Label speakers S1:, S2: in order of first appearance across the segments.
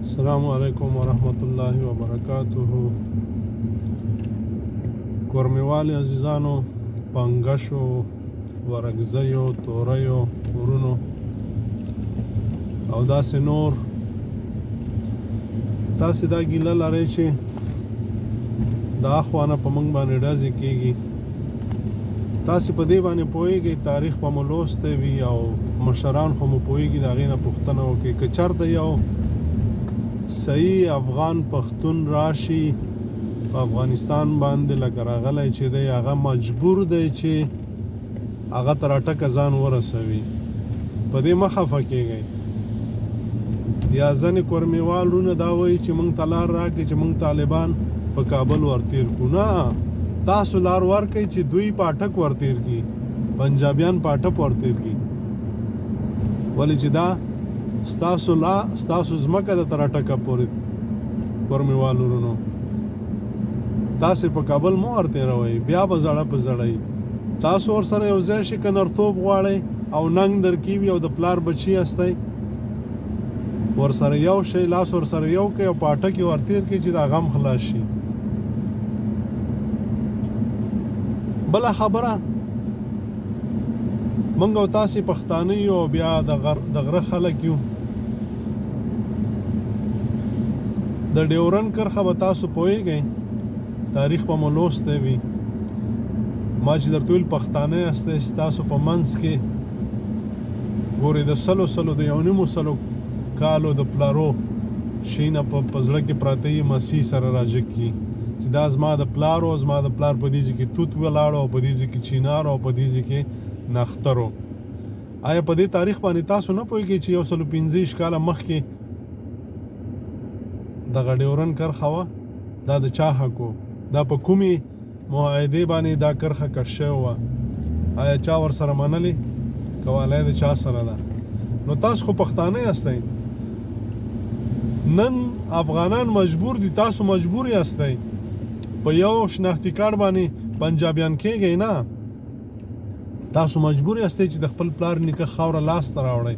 S1: السلام علیکم ورحمت الله وبرکاته. کورمیوال عزیزانو، پنګشو، ورکزیو، توریو، ورونو او داسې نور، تاسې دا ګیله لرئ چې د اخوانه په موږ باندې ډزې کېږي. تاسې په دې باندې پوهېږئ، تاریخ به مو لوستی وي او مشران خو مو پوهېږي، د هغې نه پوښتنه وکړئ. که چېرته یو صحیح افغان پښتون راشي په افغانستان باندې لکه راغلی چې دی، هغه مجبور دی چې هغه تر اټکه ځان ورسوي. په دې مه خفه کېږئ. یا ځینې کورمیوال وروڼه دا وایي چې موږ ته لار راکړئ چې موږ طالبان په کابل ورتېر کړو. نه، تاسو لار ورکړئ چې دوی په اټک ورتېر کړي، پنجابیان په اټک ورتېر کړي. ولې چې دا ستاسو ځمکه ده تر اټکه پورې. کورمیوال وروڼو، تاسې په کابل مو ورتېروئ، بیا به زړه په زړئ. تاسو ورسره یو ځای شئ، که نرتوب غواړئ او ننګ درکې وي او د پلار بچي هستئ، ورسره یو شئ، لاس ورسره یو کړئ او په اټک یې ورتېر کړئ چې دا غم خلاص شي. بله خبره، موږ او تاسې پښتانه یو او بیا د غره خلک یو. د ډیورن کرښه به تاسو پوهېږئ، تاریخ به مو لوستی وي. ما چې درته ویل پښتانه یاستئ، ستاسو په منځ کې ګورئ د سلو د 1.5 کالو د پلارو شیونه په زړه کې پراته یي، مسیح سره راجګ کي چې دا زما د پلار و، زما د پلار په دې ځای کې توت ولاړو او په دې ځای کې چینار او په دې ځای کې نخترو. آیا په دې تاریخ باندې تاسو نه پوهېږئ چې 125 کاله مخکې دغه ډیورن کرښه وه؟ دا د چا حق و؟ دا په کومې معاهدې باندې دا کرښه کش شوې وه؟ آیا چا ورسره منلې؟ کوالی د چا سره ده؟ نو تاسو خو پښتانه یاستئ. نن افغانان مجبور دي، تاسو مجبور یاستئ. په یو شناختي کارت باندې پنجابیان کېږئ نه، تاسو مجبور یاستئ چې د خپل پلار نیکه خاوره لاس ته راوړئ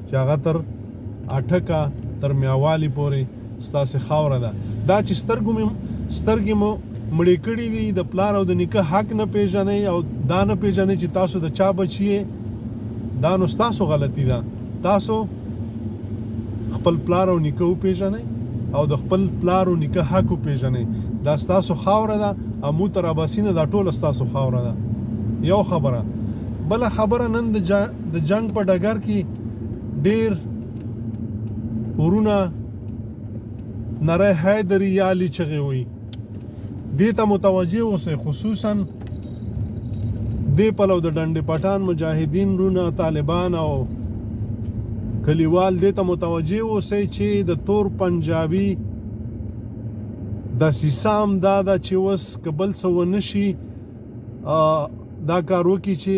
S1: چې هغه تر اټکه تر میاوالي پورې ستاسې خاوره ده. دا چې سترګې مو مړې کړي دي، د پلار او د نیکه حق نه پیژنئ او دا نه پیژنئ چې تاسو د چا بچي یې، دا نو ستاسو غلطي ده. تاسو خپل پلار او نیکه وپیژنئ او د خپل پلار او نیکه حق وپیژنئ. دا ستاسو خاوره ده، امو تر اباسینه دا ټوله ستاسو خاوره ده. یو خبره. بله خبره، نن د جنگ په ډګر کې ډیر ورونه نری حیدري یالي چغې وي. دې ته متوجه اوسئ، خصوصا دې پلو د ډنډې پټان مجاهدین رونه، طالبان او کلیوال دې ته متوجه اوسئ چې د تور پنجابي دسیسه هم دا ده چې اوس که بل څه ونه شي، دا کار وکړي چې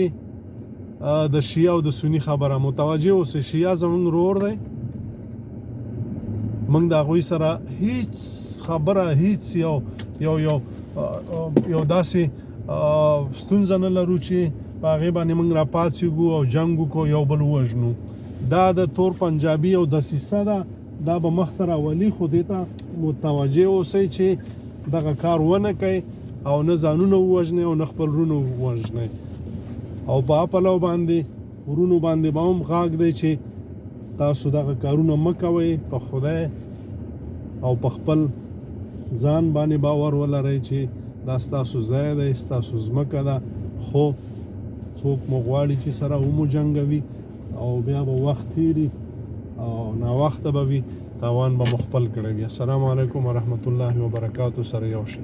S1: د شیعه او د سني خبره متوجه اوسئ. شیعه زموږ ورور دی، موږ د هغوی سره هیڅ خبره، هیڅ یو داسې ستونزه نه لرو چې په هغې باندې موږ راپاڅېږو او جنګ وکړو، یو بل ووژنو. دا د تور پنجابي او دسیسه ده، دا به مخته راولي. خو دې ته متوجه اوسئ چې دغه کار ونه کوئ او نه ځانونه ووژنئ او نه خپل ورونه ووژنئ. او په پلو باندې ورونو باندې به هم غاږ دی چې تاسو دغه کارونه مه کوئ. په خدای او په خپل ځان باندې باور ولرئ چې دا ستاسو ځای دی، ستاسو ځمکه ده. خو څوک مو غواړي چې سره ومو جنګوي او بیا به وخت تیري او ناوخته به وي، تاوان به مو خپل کړی وي. السلام علیکم ورحمت الله وبرکاتو. سره یو شئ.